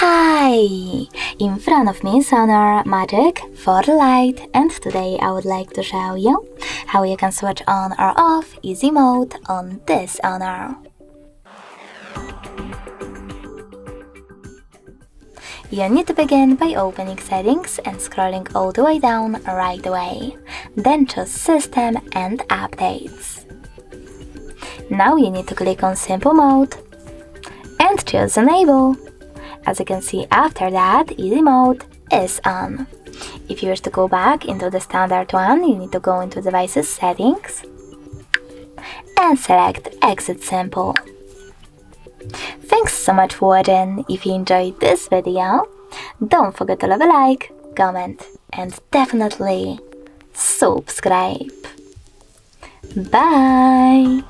Hi! In front of me is our Magic4 Lite, and today I would like to show you how you can switch on or off easy mode on this honor. You need to begin by opening settings and scrolling all the way down right away. Then choose System and Updates. Now you need to click on Simple Mode and choose Enable. As you can see, after that, easy mode is on. If you wish to go back into the standard one, you need to go into Devices Settings and select Exit Simple. Thanks so much for watching. If you enjoyed this video, don't forget to leave a like, comment and definitely subscribe. Bye!